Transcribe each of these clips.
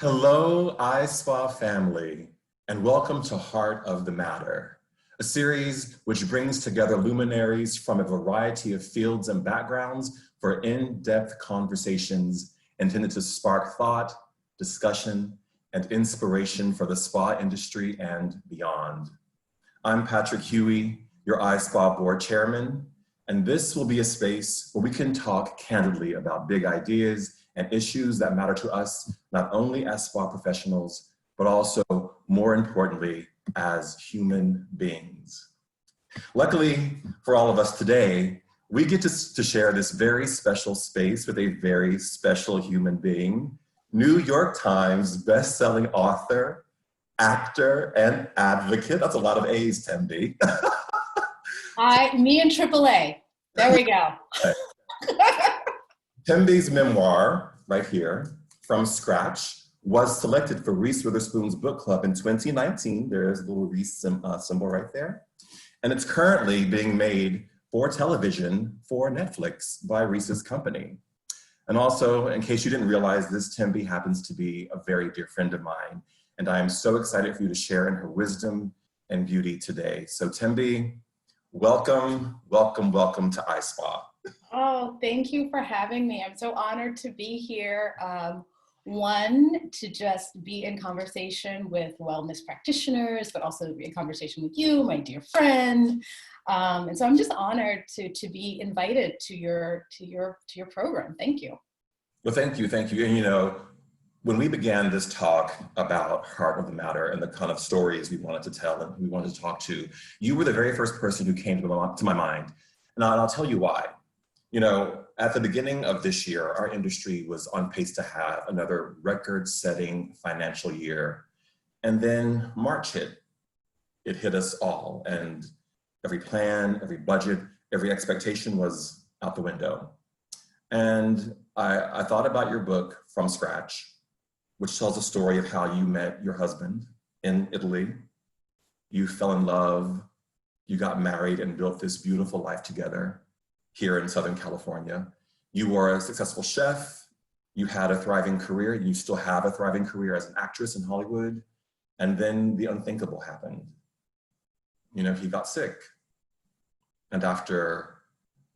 Hello, ISPA family, and welcome to Heart of the Matter, a series which brings together luminaries from a variety of fields and backgrounds for in-depth conversations intended to spark thought, discussion, and inspiration for the spa industry and beyond. I'm Patrick Huey, your ISPA board chairman, and this will be a space where we can talk candidly about big ideas and issues that matter to us, not only as spa professionals, but also, more importantly, as human beings. Luckily for all of us today, we get to share this very special space with a very special human being, New York Times best-selling author, actor, and advocate. That's a lot of A's, Tembi. Me and AAA. There we go. Tembi's memoir, right here, From Scratch, was selected for Reese Witherspoon's book club in 2019. There's a little Reese symbol right there. And it's currently being made for television for Netflix by Reese's company. And also, in case you didn't realize this, Tembi happens to be a very dear friend of mine. And I am so excited for you to share in her wisdom and beauty today. So Tembi, welcome, welcome, welcome to ISPA. Oh, thank you for having me. I'm so honored to be here. One, to just be in conversation with wellness practitioners, but also be in conversation with you, my dear friend. And so I'm just honored to be invited to your program. Thank you. Well, thank you, thank you. And you know, when we began this talk about Heart of the Matter and the kind of stories we wanted to tell and who we wanted to talk to, you were the very first person who came to my mind. And I'll tell you why. You know, at the beginning of this year, our industry was on pace to have another record-setting financial year. And then March hit. It hit us all. And every plan, every budget, every expectation was out the window. And I thought about your book, From Scratch, which tells the story of how you met your husband in Italy. You fell in love, you got married and built this beautiful life together here in Southern California. You were a successful chef, you had a thriving career, you still have a thriving career as an actress in Hollywood, and then the unthinkable happened. You know, he got sick. And after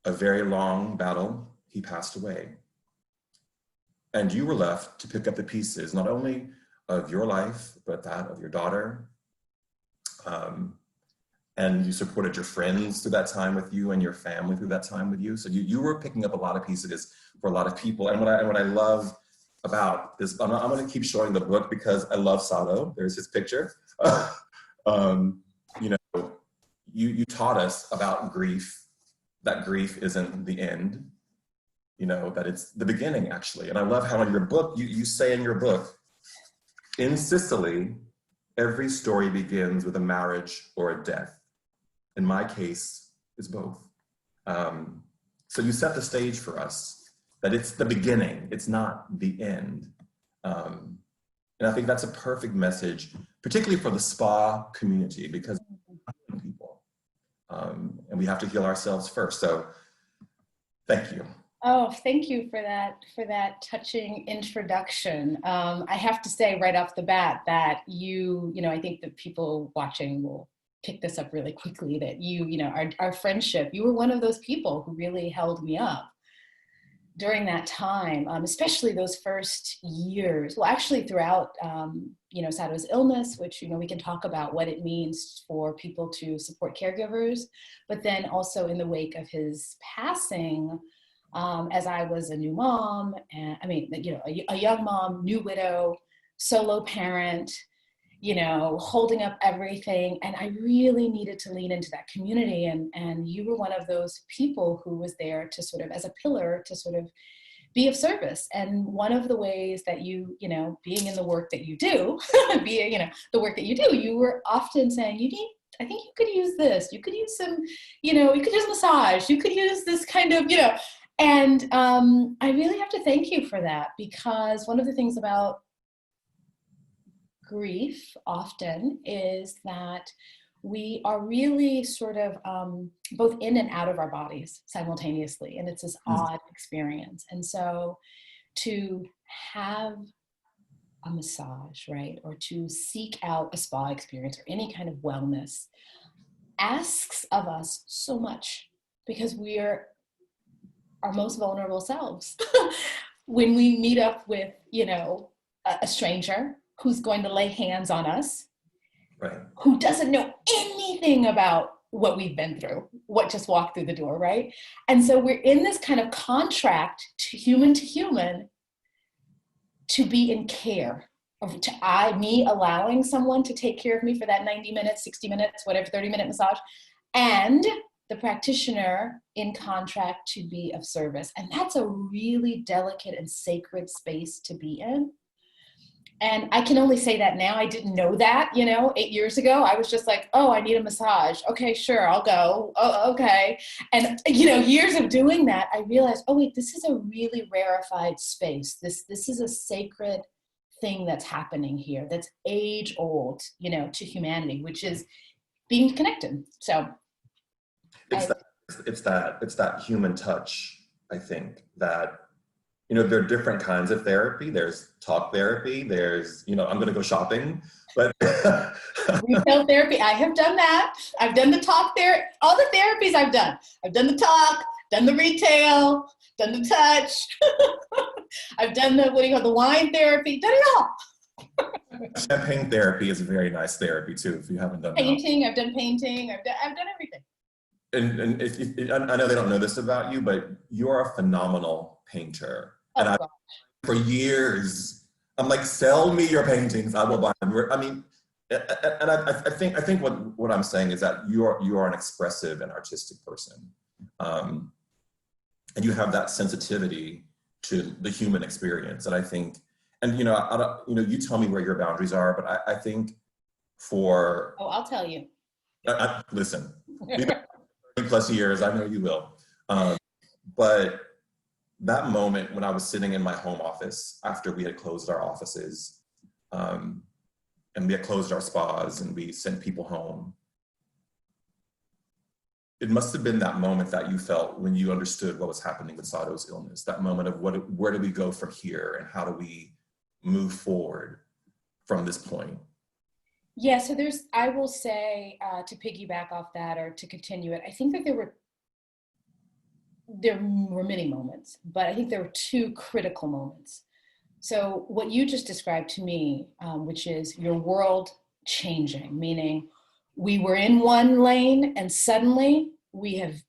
a very long battle, he passed away. And you were left to pick up the pieces, not only of your life, but that of your daughter. And you supported your friends through that time with you and your family through that time with you. So you were picking up a lot of pieces for a lot of people. And what I love about this, I'm gonna keep showing the book because I love Sato. There's his picture. You know, you taught us about grief, that grief isn't the end, you know, that it's the beginning actually. And I love how in your book, you say in your book, in Sicily, every story begins with a marriage or a death. In my case, it's both. So you set the stage for us that it's the beginning, it's not the end. And I think that's a perfect message, particularly for the spa community, because we're people, and we have to heal ourselves first. So thank you. Oh, thank you for that touching introduction. I have to say right off the bat that you know, I think that people watching will pick this up really quickly, that you know, our friendship, you were one of those people who really held me up during that time, especially those first years. Well, actually throughout, you know, Sato's illness, which, you know, we can talk about what it means for people to support caregivers, but then also in the wake of his passing, as I was a new mom, and I mean, you know, a young mom, new widow, solo parent, you know, holding up everything. And I really needed to lean into that community. And you were one of those people who was there to sort of, as a pillar, to sort of be of service. And one of the ways that you know, being in the work that you do, you know, the work that you do, you were often saying, I think you could use this. You could use some, you know, you could use massage. You could use this kind of, you know, and I really have to thank you for that, because one of the things about grief often is that we are really sort of both in and out of our bodies simultaneously. And it's this odd experience. And so to have a massage, right? Or to seek out a spa experience or any kind of wellness asks of us so much, because we are our most vulnerable selves. When we meet up with, a stranger who's going to lay hands on us, Right. who doesn't know anything about what we've been through, what just walked through the door, right? And so we're in this kind of contract to human, to be in care, me allowing someone to take care of me for that 90 minutes, 60 minutes, whatever, 30-minute massage, and the practitioner in contract to be of service. And that's a really delicate and sacred space to be in. And I can only say that now. I didn't know that, 8 years ago. I was just like, oh, I need a massage. Okay, sure, I'll go. Oh, okay. And, years of doing that, I realized, oh, wait, this is a really rarefied space. This is a sacred thing that's happening here that's age old, to humanity, which is being connected. So it's that human touch, I think, that there are different kinds of therapy. There's talk therapy. There's, I'm going to go shopping, but retail therapy. I have done that. I've done the talk therapy, all the therapies I've done. I've done the talk, done the retail, done the touch. I've done the wine therapy, done it all. Champagne therapy is a very nice therapy too, if you haven't done painting. that. I've done painting. I've done everything. And I know they don't know this about you, but you're a phenomenal painter. Oh, and for years, I'm like, sell me your paintings, I will buy them. And I think what I'm saying is that you are an expressive and artistic person, and you have that sensitivity to the human experience. And I think, and you tell me where your boundaries are, but I think for I'll tell you. Listen, 30+ years, I know you will, but that moment when I was sitting in my home office after we had closed our offices, and we had closed our spas and we sent people home, it must have been that moment that you felt when you understood what was happening with Sato's illness, that moment of where do we go from here and how do we move forward from this point? Yeah, so I will say, to piggyback off that or to continue it, I think that there were many moments, but I think there were two critical moments. So what you just described to me, which is your world changing, meaning we were in one lane and suddenly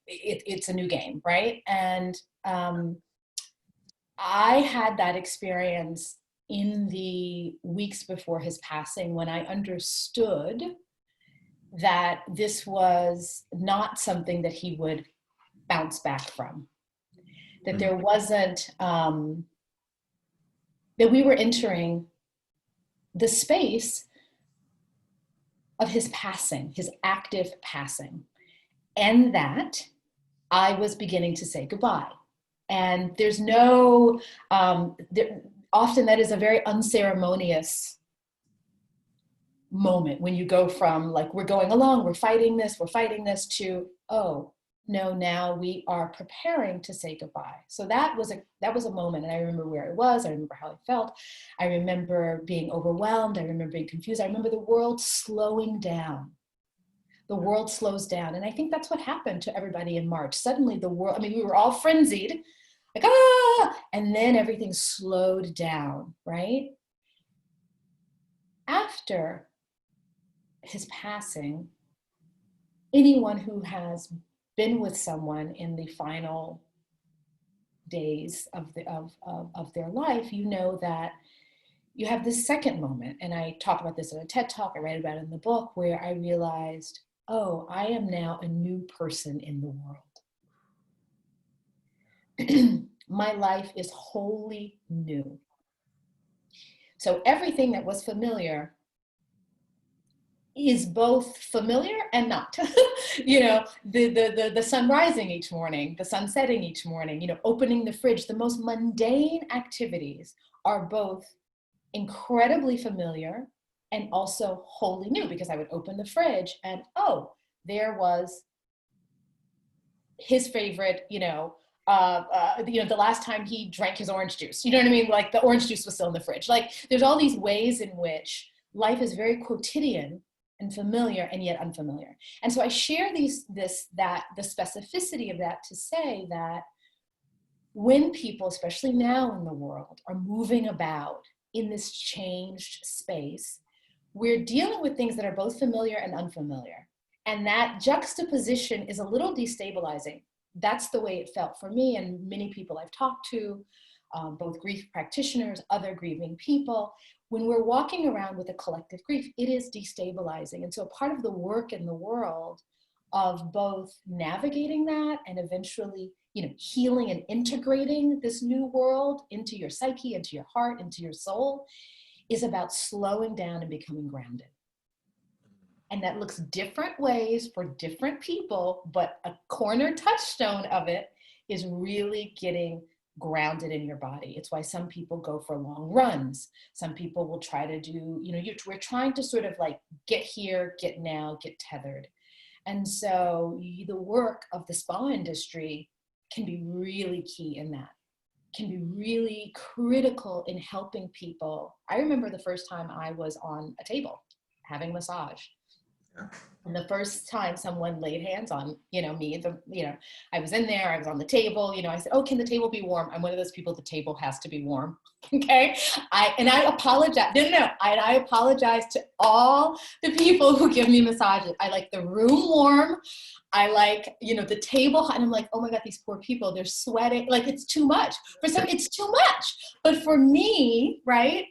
it's a new game, right? And I had that experience in the weeks before his passing, when I understood that this was not something that he would bounce back from, that there wasn't, that we were entering the space of his passing, his active passing, and that I was beginning to say goodbye. And there's no, often that is a very unceremonious moment when you go from like, we're going along, we're fighting this to, oh, no, now we are preparing to say goodbye. So that was a moment. And I remember where I was. I remember how I felt. I remember being overwhelmed. I remember being confused. I remember the world slowing down. The world slows down. And I think that's what happened to everybody in March. Suddenly the world, we were all frenzied, like, and then everything slowed down, right? After his passing, anyone who has been with someone in the final days of their life, you know that you have this second moment. And I talk about this in a TED Talk, I write about it in the book, where I realized, oh, I am now a new person in the world. My life is wholly new. So everything that was familiar is both familiar and not. The sun rising each morning, the sun setting each morning, opening the fridge, the most mundane activities are both incredibly familiar and also wholly new, because I would open the fridge and, oh, there was his favorite, the last time he drank his orange juice. You know what I mean? Like the orange juice was still in the fridge. Like there's all these ways in which life is very quotidian and familiar and yet unfamiliar. And so I share the specificity of that to say that when people, especially now in the world, are moving about in this changed space, we're dealing with things that are both familiar and unfamiliar. And that juxtaposition is a little destabilizing. That's the way it felt for me and many people I've talked to, both grief practitioners, other grieving people. When we're walking around with a collective grief, it is destabilizing. And so part of the work in the world of both navigating that and eventually, healing and integrating this new world into your psyche, into your heart, into your soul, is about slowing down and becoming grounded. And that looks different ways for different people, but a corner touchstone of it is really getting grounded in your body. It's why some people go for long runs. Some people will try to do, we're trying to sort of like get here, get now, get tethered. And so the work of the spa industry can be really key in that, can be really critical in helping people. I remember the first time I was on a table having massage. Yeah. And the first time someone laid hands on, me, I was in there, I was on the table, I said, oh, can the table be warm? I'm one of those people, the table has to be warm. Okay. I apologize. No. I apologize to all the people who give me massages. I like the room warm. I like, the table hot. And I'm like, oh my God, these poor people, they're sweating. Like it's too much. For some, it's too much. But for me, right?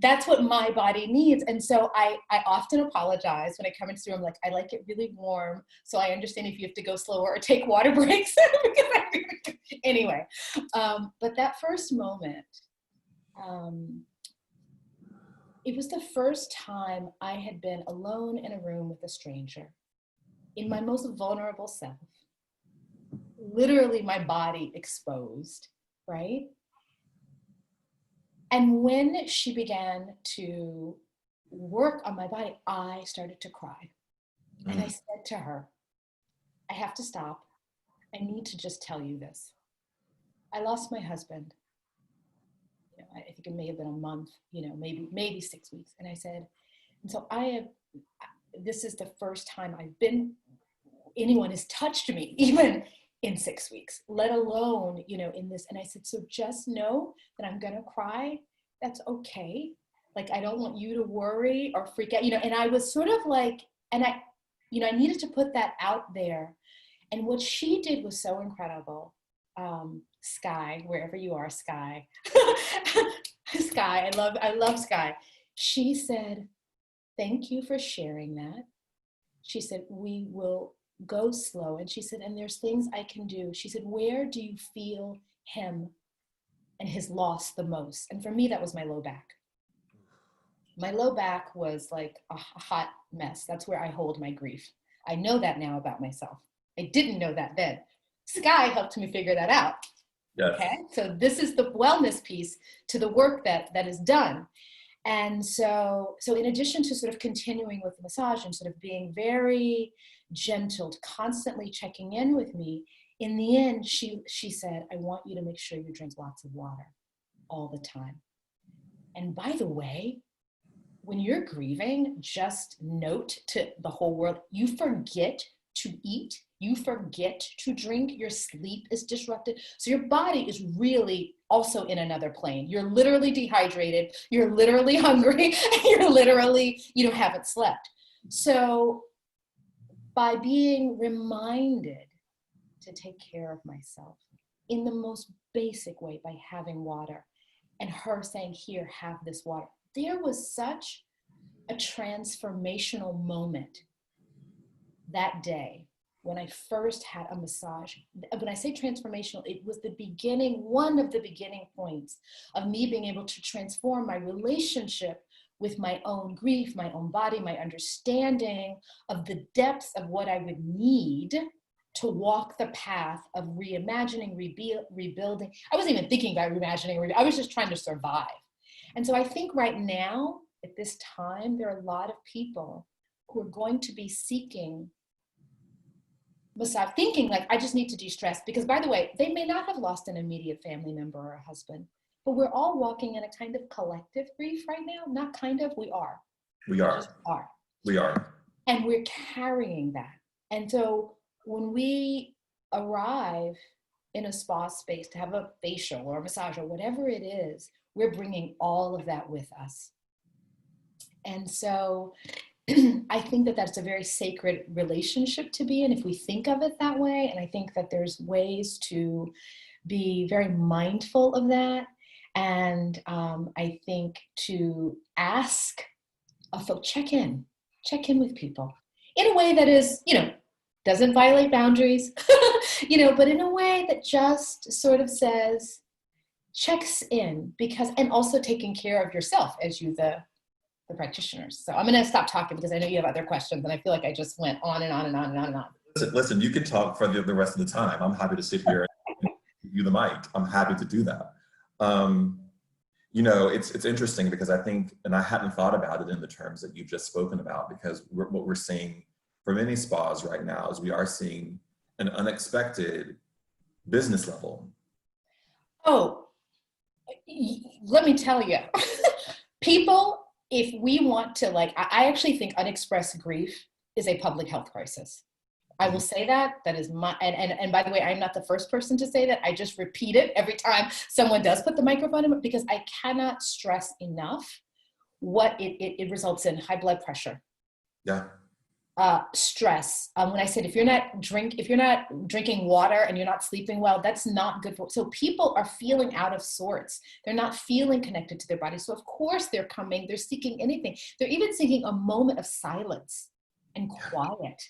That's what my body needs. And so I often apologize when I come into the room, like, I like it really warm. So I understand if you have to go slower or take water breaks. Anyway, but that first moment, it was the first time I had been alone in a room with a stranger in my most vulnerable self, literally my body exposed, right? And when she began to work on my body, I started to cry. And I said to her, I have to stop. I need to just tell you this. I lost my husband. I think it may have been a month, maybe 6 weeks. And I said, and so this is the first time anyone has touched me, even in 6 weeks, let alone, in this. And I said, so just know that I'm going to cry. That's okay. Like, I don't want you to worry or freak out, and I was sort of like, and I needed to put that out there. And what she did was so incredible. Sky, wherever you are, Sky, Sky, I love Sky. She said, thank you for sharing that. She said, we will go slow. And she said, and there's things I can do. She said, where do you feel him and his loss the most? And for me, that was my low back. My low back was like a hot mess. That's where I hold my grief. I know that now about myself. I didn't know that then. Sky helped me figure that out. Yes. Okay, so this is the wellness piece to the work that is done. And so in addition to sort of continuing with the massage and sort of being very gentle, constantly checking in with me, in the end, she said, I want you to make sure you drink lots of water all the time. And by the way, when you're grieving, just note to the whole world, you forget to eat, you forget to drink, your sleep is disrupted. So your body is really also in another plane. You're literally dehydrated, you're literally hungry, you're literally, haven't slept. So by being reminded to take care of myself in the most basic way by having water, and her saying, here, have this water, there was such a transformational moment that day when I first had a massage. When I say transformational, it was one of the beginning points of me being able to transform my relationship with my own grief, my own body, my understanding of the depths of what I would need to walk the path of reimagining, rebuilding. I wasn't even thinking about reimagining, I was just trying to survive. And so I think right now, at this time, there are a lot of people who are going to be seeking massage, thinking like, I just need to de-stress, because by the way, they may not have lost an immediate family member or a husband, but we're all walking in a kind of collective grief right now. Not kind of, we are. We are. Just are. We are. And we're carrying that. And so when we arrive in a spa space to have a facial or a massage or whatever it is, we're bringing all of that with us. And so I think that that's a very sacred relationship to be in if we think of it that way. And I think that there's ways to be very mindful of that. And I think to ask, check in with people in a way that is, doesn't violate boundaries, but in a way that just sort of says, checks in, because, and also taking care of yourself as you, the practitioners. So I'm going to stop talking because I know you have other questions, and I feel like I just went on and on and on and on and on. Listen, you can talk for the rest of the time. I'm happy to sit here and give you the mic. I'm happy to do that. It's interesting because I think, and I hadn't thought about it in the terms that you've just spoken about, because what we're seeing for many spas right now is we are seeing an unexpected business level. Oh, let me tell you, people, if we want to, I actually think unexpressed grief is a public health crisis. I will say that is my, and by the way, I'm not the first person to say that. I just repeat it every time someone does put the microphone in, because I cannot stress enough what it results in: high blood pressure. Yeah. Stress. When I said, if you're not drinking water and you're not sleeping well, that's not good for, so people are feeling out of sorts. They're not feeling connected to their body. So of course they're seeking anything. They're even seeking a moment of silence and quiet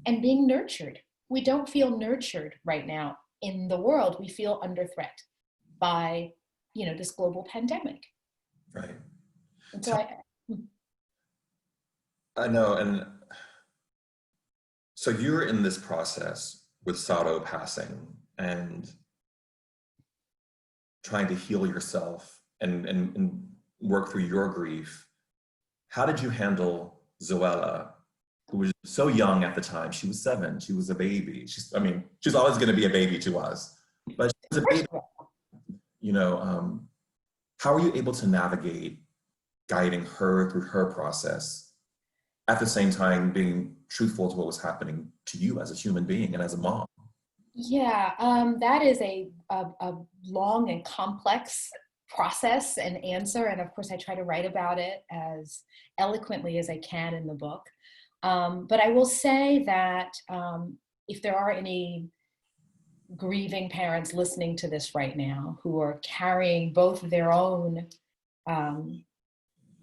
and being nurtured. We don't feel nurtured right now in the world. We feel under threat by, this global pandemic. Right. And so I know. And so you're in this process with Sato passing and trying to heal yourself and work through your grief. How did you handle Zoella, who was so young at the time? She was 7, she was a baby. She's always gonna be a baby to us, but she was a baby. How are you able to navigate guiding her through her process, at the same time being truthful to what was happening to you as a human being and as a mom? Yeah, that is a long and complex process and answer. And of course, I try to write about it as eloquently as I can in the book. But I will say that if there are any grieving parents listening to this right now who are carrying both their own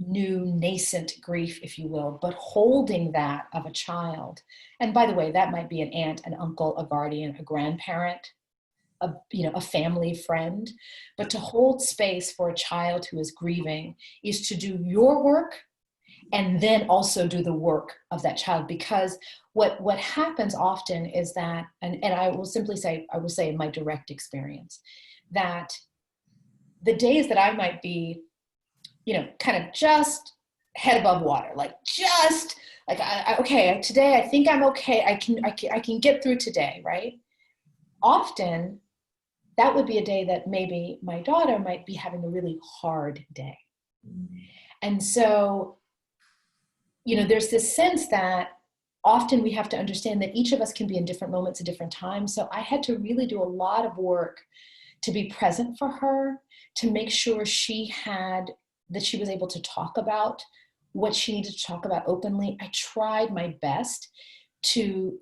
new nascent grief, if you will, but holding that of a child. And by the way, that might be an aunt, an uncle, a guardian, a grandparent, a family friend. But to hold space for a child who is grieving is to do your work and then also do the work of that child. Because what happens often is that, and I will say in my direct experience, that the days that I might be kind of just head above water, okay, today I think I'm okay. I can get through today, right? Often that would be a day that maybe my daughter might be having a really hard day. And so, there's this sense that often we have to understand that each of us can be in different moments at different times. So I had to really do a lot of work to be present for her, to make sure that she was able to talk about what she needed to talk about openly. I tried my best to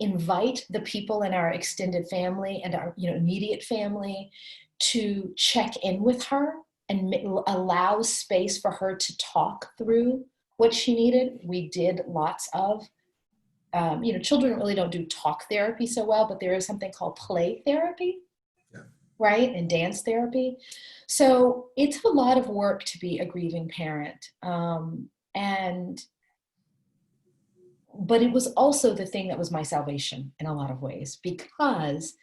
invite the people in our extended family and our immediate family to check in with her and allow space for her to talk through what she needed. We did lots of, children really don't do talk therapy so well, but there is something called play therapy. Right? And dance therapy. So it's a lot of work to be a grieving parent. But it was also the thing that was my salvation in a lot of ways, because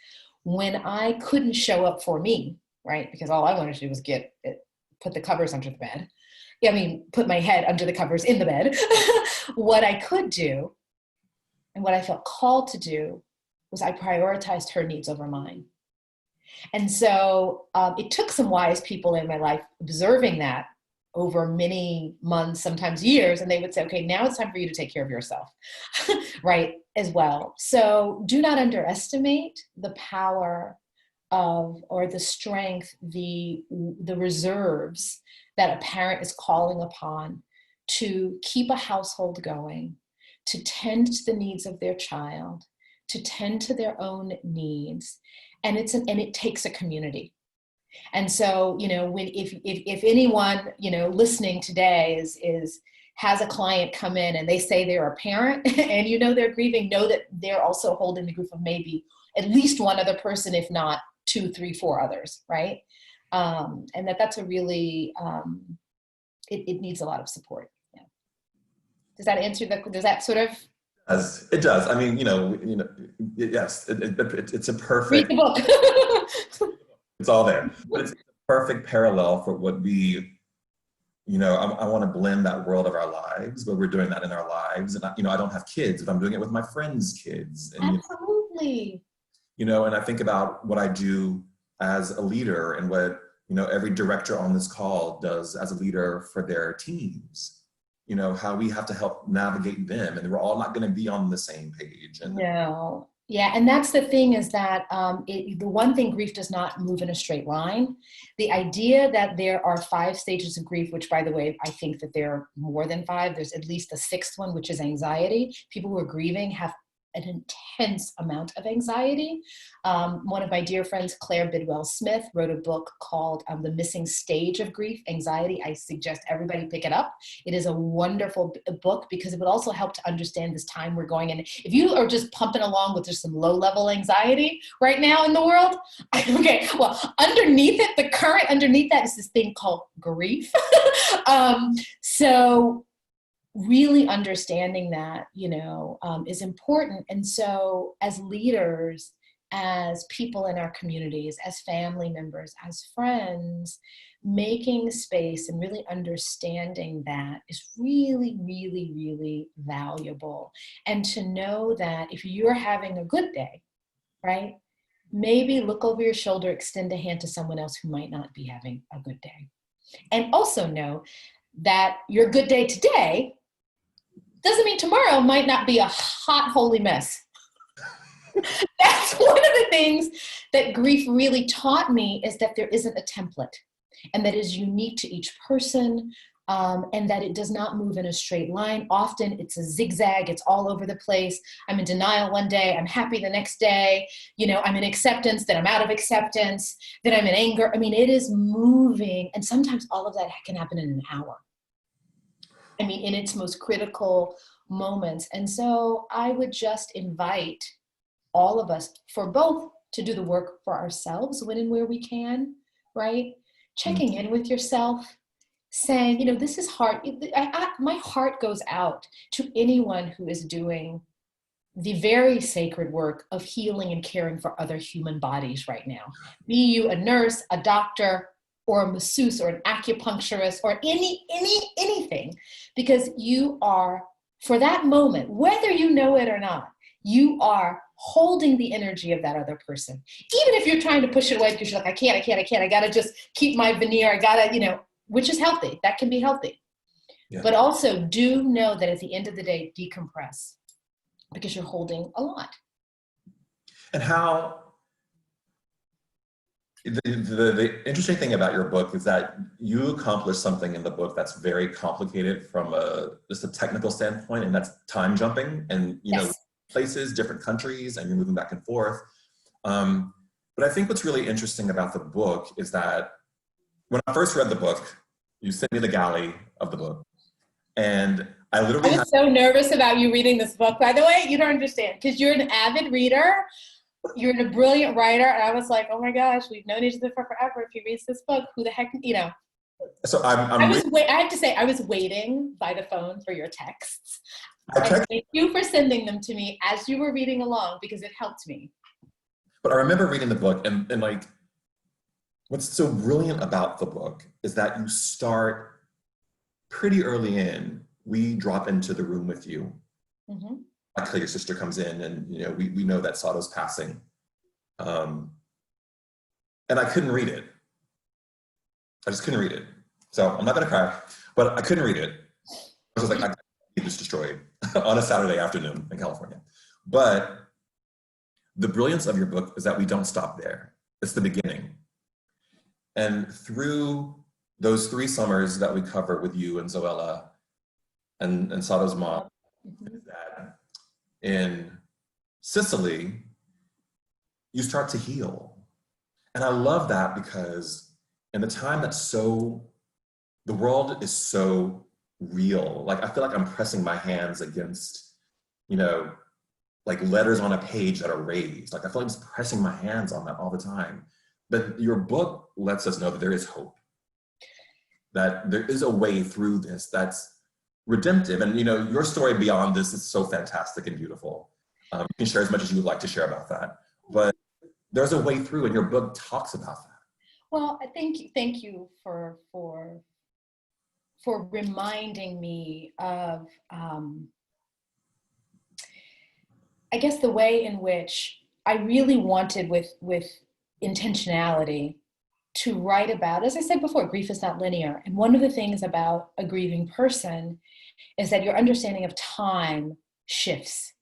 when I couldn't show up for me, right? Because all I wanted to do was put the covers under the bed. Put my head under the covers in the bed. What I could do And what I felt called to do was I prioritized her needs over mine. And so it took some wise people in my life observing that over many months, sometimes years, and they would say, okay, now it's time for you to take care of yourself, right, as well. So do not underestimate the power of, or the strength, the reserves that a parent is calling upon to keep a household going, to tend to the needs of their child, to tend to their own needs. And it takes a community. And so, you know, when if anyone, you know, listening today has a client come in and they say they're a parent and you know they're grieving, know that they're also holding the grief of maybe at least one other person, if not 2, 3, 4 others, right? And that's a really it needs a lot of support. Yeah. Does that answer the? Does that sort of? It does. I mean, you know, yes, it's a Read perfect. the book. It's all there, but it's a perfect parallel for what we, you know, I want to blend that world of our lives, but we're doing that in our lives. And, you know, I don't have kids, but I'm doing it with my friends' kids. And, Absolutely. you know, and I think about what I do as a leader and what, you know, every director on this call does as a leader for their teams. You know, how we have to help navigate them, and we're all not going to be on the same page. And No. Yeah, and that's the thing is that the one thing, grief does not move in a straight line. The idea that there are 5 stages of grief, which by the way, I think that there are more than 5. There's at least a 6th one, which is anxiety. People who are grieving have an intense amount of anxiety. One of my dear friends, Claire Bidwell Smith, wrote a book called The Missing Stage of Grief, Anxiety. I suggest everybody pick it up. It is a wonderful book because it would also help to understand this time we're going in. If you are just pumping along with just some low-level anxiety right now in the world, okay, well, underneath it, the current underneath that is this thing called grief. So really understanding that, you know, is important. And so as leaders, as people in our communities, as family members, as friends, making space and really understanding that is really, really, really valuable. And to know that if you're having a good day, right, maybe look over your shoulder, extend a hand to someone else who might not be having a good day. And also know that your good day today doesn't mean tomorrow might not be a hot, holy mess. That's one of the things that grief really taught me, is that there isn't a template, and that is unique to each person, and that it does not move in a straight line. Often it's a zigzag, it's all over the place. I'm in denial one day, I'm happy the next day, you know, I'm in acceptance, then I'm out of acceptance, then I'm in anger. I mean, it is moving, and sometimes all of that can happen in an hour. I mean, in its most critical moments. And so I would just invite all of us for both to do the work for ourselves when and where we can, right? Checking in with yourself, saying, you know, this is hard. My heart goes out to anyone who is doing the very sacred work of healing and caring for other human bodies right now. Be you a nurse, a doctor, or a masseuse, or an acupuncturist, or anything, because you are, for that moment, whether you know it or not, you are holding the energy of that other person. Even if you're trying to push it away because you're like, I can't, I gotta just keep my veneer, I gotta, you know, which is healthy, that can be healthy. Yeah. But also do know that at the end of the day, decompress, because you're holding a lot. And how, the interesting thing about your book is that you accomplish something in the book that's very complicated from just a technical standpoint, and that's time jumping and, you know, places, different countries, and you're moving back and forth. But I think what's really interesting about the book is that when I first read the book, you sent me the galley of the book, and I literally was so nervous about you reading this book, by the way. You don't understand, because you're an avid reader. You're a brilliant writer, and I was like, oh my gosh, we've known each other for forever. If he reads this book, who the heck, you know? So I have to say, I was waiting by the phone for your texts. And thank you for sending them to me as you were reading along, because it helped me. But I remember reading the book, and like, what's so brilliant about the book is that you start pretty early in. We drop into the room with you. Mm-hmm. act like your sister comes in and, you know, we know that Sato's passing. And I couldn't read it. I just couldn't read it. So I'm not gonna cry, but I couldn't read it. I was like, I need this destroyed on a Saturday afternoon in California. But the brilliance of your book is that we don't stop there. It's the beginning. And through those 3 summers that we cover with you and Zoella and Sato's mom, is that in Sicily, you start to heal. And I love that because in the time that's the world is so real. Like, I feel like I'm pressing my hands against, you know, like letters on a page that are raised. Like, I feel like I'm just pressing my hands on that all the time. But your book lets us know that there is hope, that there is a way through this that's redemptive. And, you know, your story beyond this is so fantastic and beautiful. You can share as much as you would like to share about that. But there's a way through, and your book talks about that. Well, thank you for reminding me of, I guess, the way in which I really wanted with intentionality to write about, as I said before, grief is not linear. And one of the things about a grieving person is that your understanding of time shifts.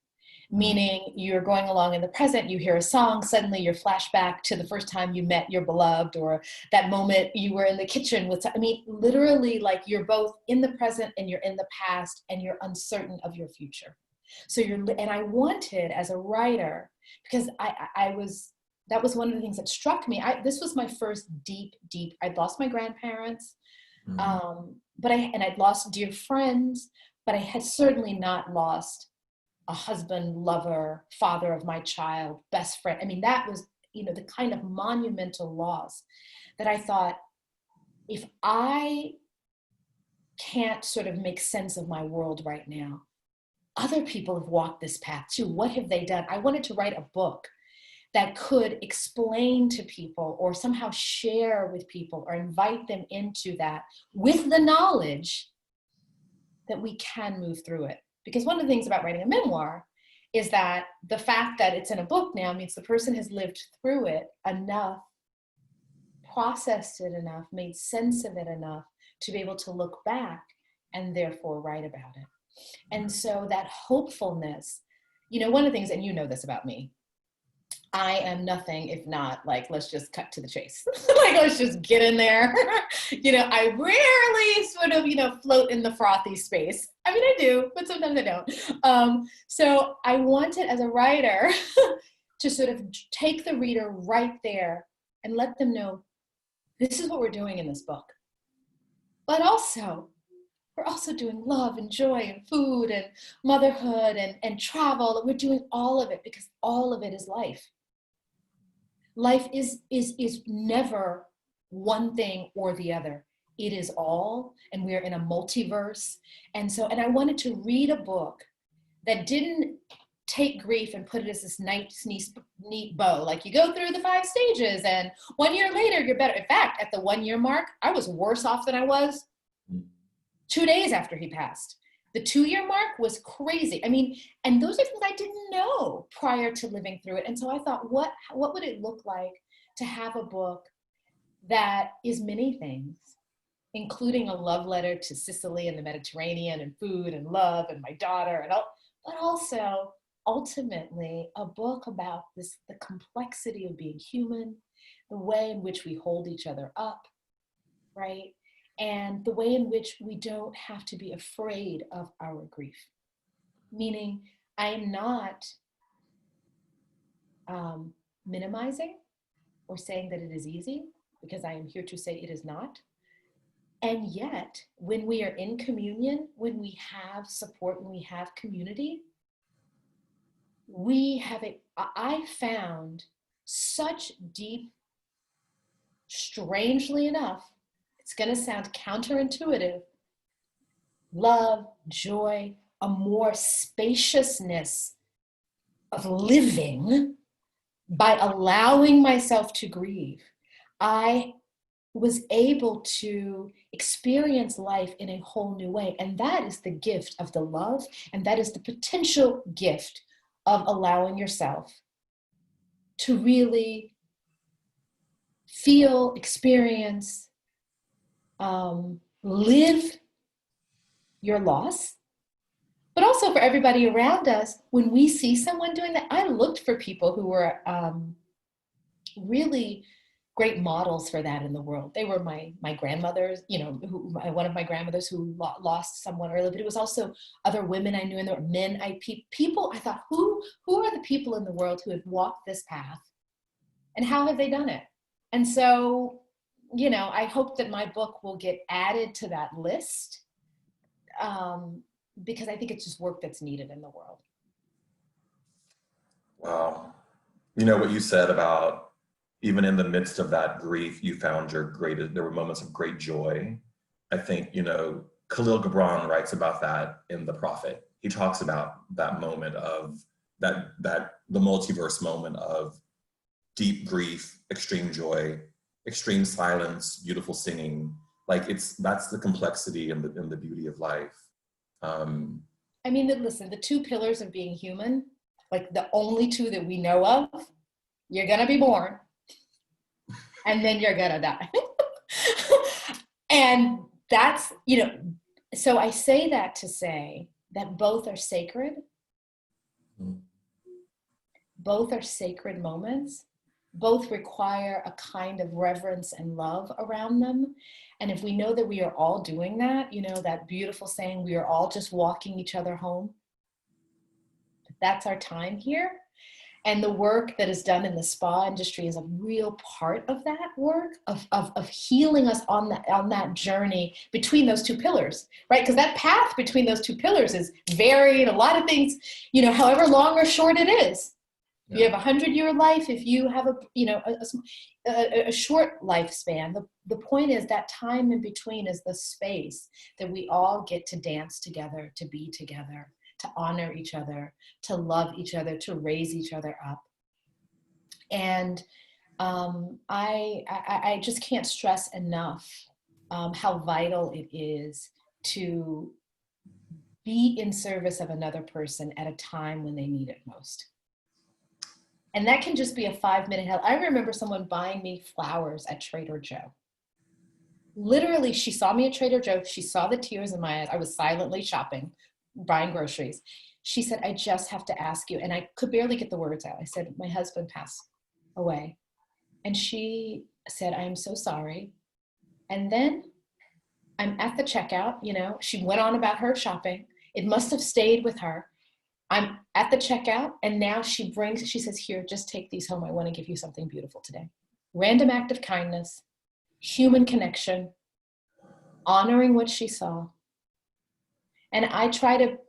Meaning you're going along in the present, you hear a song, suddenly you're flashback to the first time you met your beloved, or that moment you were in the kitchen with, I mean, literally, like, you're both in the present and you're in the past, and you're uncertain of your future. So and I wanted, as a writer, because that was one of the things that struck me. This was my first deep, I'd lost my grandparents, but I'd lost dear friends, but I had certainly not lost a husband, lover, father of my child, best friend. I mean, that was, you know, the kind of monumental loss that I thought, if I can't sort of make sense of my world right now, other people have walked this path too. What have they done? I wanted to write a book that could explain to people, or somehow share with people, or invite them into that, with the knowledge that we can move through it. Because one of the things about writing a memoir is that the fact that it's in a book now means the person has lived through it enough, processed it enough, made sense of it enough to be able to look back and therefore write about it. And so that hopefulness, you know, one of the things, and you know this about me, I am nothing if not, like, let's just cut to the chase. Like, let's just get in there. You know, I rarely sort of, you know, float in the frothy space. I mean, I do, but sometimes I don't. So I wanted, as a writer, to sort of take the reader right there and let them know, this is what we're doing in this book. But also, we're also doing love and joy and food and motherhood and travel. We're doing all of it because all of it is life. Life is never one thing or the other. It is all, and we're in a multiverse. And I wanted to read a book that didn't take grief and put it as this nice, neat bow. Like, you go through the 5 stages and 1 year later, you're better. In fact, at the 1 year mark, I was worse off than I was 2 days after he passed. The 2 year mark was crazy. I mean, and those are things I didn't know prior to living through it. And so I thought, what would it look like to have a book that is many things, including a love letter to Sicily and the Mediterranean and food and love and my daughter, and all, but also ultimately a book about the complexity of being human, the way in which we hold each other up, right? And the way in which we don't have to be afraid of our grief. Meaning, I am not minimizing or saying that it is easy, because I am here to say it is not. And yet, when we are in communion, when we have support, when we have community, I found such deep, strangely enough, it's going to sound counterintuitive, love, joy, a more spaciousness of living by allowing myself to grieve. I was able to experience life in a whole new way. And that is the gift of the love, and that is the potential gift of allowing yourself to really feel, experience, live your loss. But also for everybody around us, when we see someone doing that, I looked for people who were really great models for that in the world. They were my grandmothers, one of my grandmothers who lost someone early, but it was also other women I knew, and there were men, people, I thought, who are the people in the world who have walked this path, and how have they done it? And so, I hope that my book will get added to that list, because I think it's just work that's needed in the world. Wow. What you said about even in the midst of that grief, you found there were moments of great joy. I think, Khalil Gibran writes about that in The Prophet. He talks about that moment of the multiverse moment of deep grief, extreme joy, extreme silence, beautiful singing. Like that's the complexity and the beauty of life. Listen, the two pillars of being human, like the only two that we know of, you're gonna be born, and then you're gonna die. And that's, so I say that to say that both are sacred. Both are sacred moments. Both require a kind of reverence and love around them. And if we know that we are all doing that, that beautiful saying, we are all just walking each other home. That's our time here. And the work that is done in the spa industry is a real part of that work, of healing us on that journey between those two pillars, right? Because that path between those two pillars is varied. A lot of things, however long or short it is. Yeah. You have 100-year life. If you have a short lifespan, the point is that time in between is the space that we all get to dance together, to be together, to honor each other, to love each other, to raise each other up. And I just can't stress enough how vital it is to be in service of another person at a time when they need it most. And that can just be a 5-minute help. I remember someone buying me flowers at Trader Joe. Literally, she saw me at Trader Joe. She saw the tears in my eyes. I was silently shopping, buying groceries. She said, I just have to ask you. And I could barely get the words out. I said, my husband passed away. And she said, I am so sorry. And then I'm at the checkout, she went on about her shopping. It must have stayed with her. I'm at the checkout, and now she says, here, just take these home. I want to give you something beautiful today. Random act of kindness, human connection, honoring what she saw. And I try to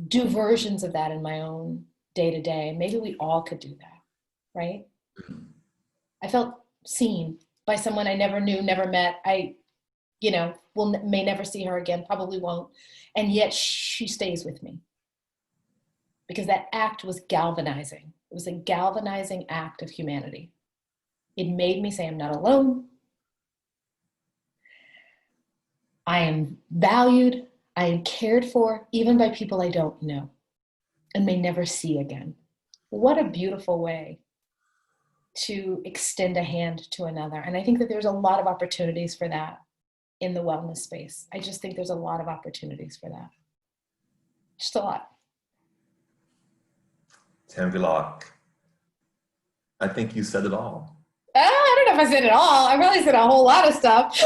do versions of that in my own day-to-day. Maybe we all could do that, right? I felt seen by someone I never knew, never met. I, may never see her again, probably won't. And yet she stays with me. Because that act was galvanizing. It was a galvanizing act of humanity. It made me say, I'm not alone. I am valued. I am cared for, even by people I don't know and may never see again. What a beautiful way to extend a hand to another. And I think that there's a lot of opportunities for that in the wellness space. I just think there's a lot of opportunities for that. Just a lot. Tembi Locke, I think you said it all. I don't know if I said it all. I really said a whole lot of stuff.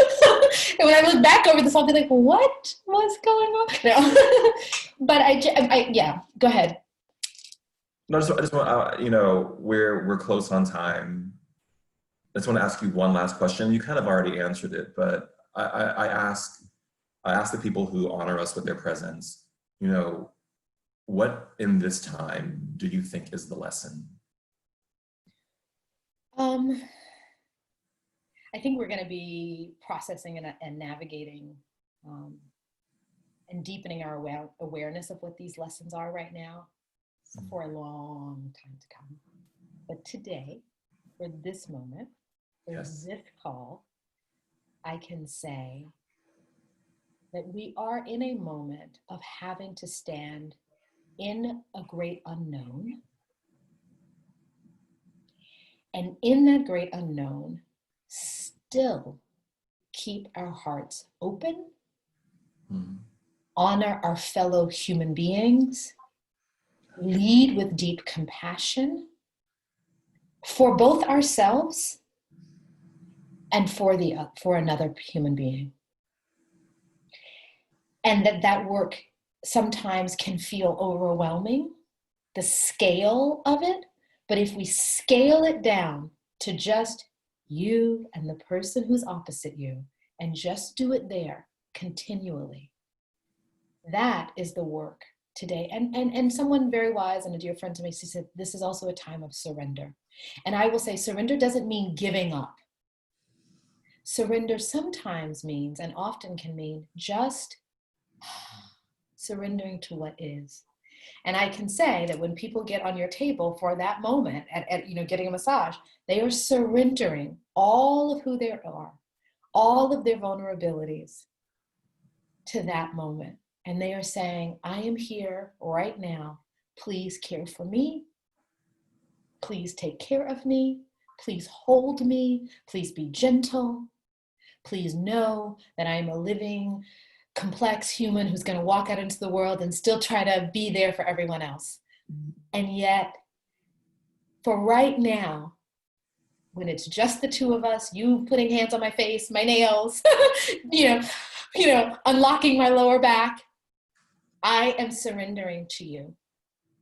And when I look back over this, I'll be like, what was going on? No. But yeah, go ahead. No, I just want, we're close on time. I just want to ask you one last question. You kind of already answered it, but I ask the people who honor us with their presence, what in this time do you think is the lesson? I think we're going to be processing and navigating and deepening our awareness of what these lessons are right now for a long time to come. But today, for this moment, for Yes. this call, I can say that we are in a moment of having to stand in a great unknown. And in that great unknown, still keep our hearts open, honor our fellow human beings, lead with deep compassion for both ourselves and for another human being. And that work sometimes can feel overwhelming, the scale of it, but if we scale it down to just you and the person who's opposite you, and just do it there continually, that is the work today. And someone very wise and a dear friend to me, she said, this is also a time of surrender. And I will say, surrender doesn't mean giving up. Surrender sometimes means, and often can mean, just surrendering to what is. And I can say that when people get on your table for that moment at getting a massage, they are surrendering all of who they are, all of their vulnerabilities to that moment. And they are saying, I am here right now. Please care for me. Please take care of me. Please hold me. Please be gentle. Please know that I am a living, complex human who's going to walk out into the world and still try to be there for everyone else. And yet, for right now, when it's just the two of us, you putting hands on my face, my nails, unlocking my lower back, I am surrendering to you.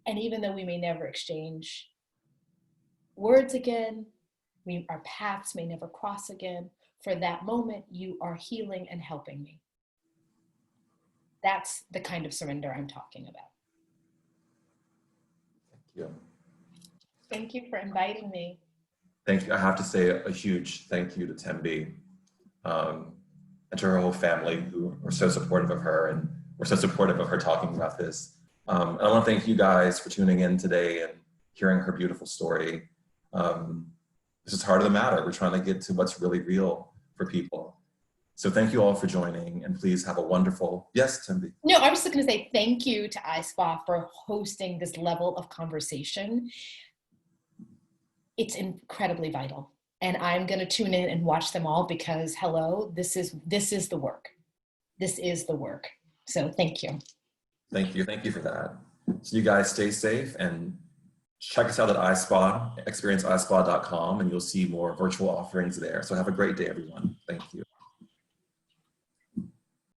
And even though we may never exchange words again, our paths may never cross again, for that moment, you are healing and helping me. That's the kind of surrender I'm talking about. Thank you. Thank you for inviting me. Thank you. I have to say a huge thank you to Tembi and to her whole family who were so supportive of her and were so supportive of her talking about this. And I want to thank you guys for tuning in today and hearing her beautiful story. This is Heart of the Matter. We're trying to get to what's really real for people. So thank you all for joining, and please have a wonderful, yes, Tembi. No, I was just going to say thank you to ISPA for hosting this level of conversation. It's incredibly vital. And I'm going to tune in and watch them all because, hello, this is the work. This is the work. So thank you. Thank you. Thank you for that. So you guys stay safe and check us out at ISPA, experienceispa.com, and you'll see more virtual offerings there. So have a great day, everyone. Thank you.